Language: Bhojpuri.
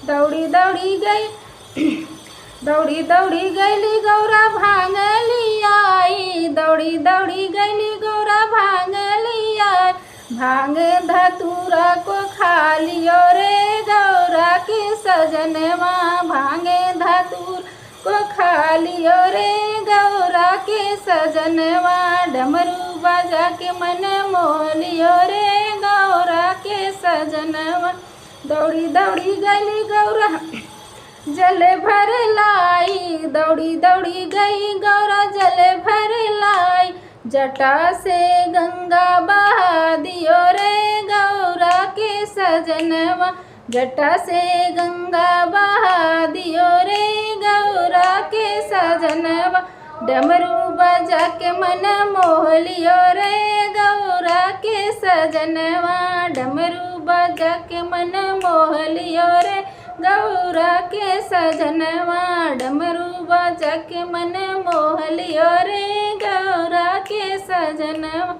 दौड़ी दौड़ी गई दौड़ी दौड़ी गईली गौरा भांगली आई। दौड़ी दौड़ी गईली गौरा भांगली आई। भांग धतूरा को खा लियो रे गौरा के सजनवा। भांगे धतूर को खा लियो रे गौरा के सजनवा। डमरू बजा के मन मोह लियो रे गौरा के सजनवा। दौड़ी दौड़ी गईली गौरा जल भर लाई। दौड़ी दौड़ी गई गौरा जल भर लाई। जटा से गंगा बहा दियो रे गौरा के सजनवा। जटा से गंगा बहा दियो रे गौरा के सजनवा। डमरू बजा के मन मोह लियो रे गौरा के सजनवा। डमरू बजा के मन मोह लियो रे गौरा के सजनवा। डमरू बजा के मन मोह लियो रे गौरा के सजनवा।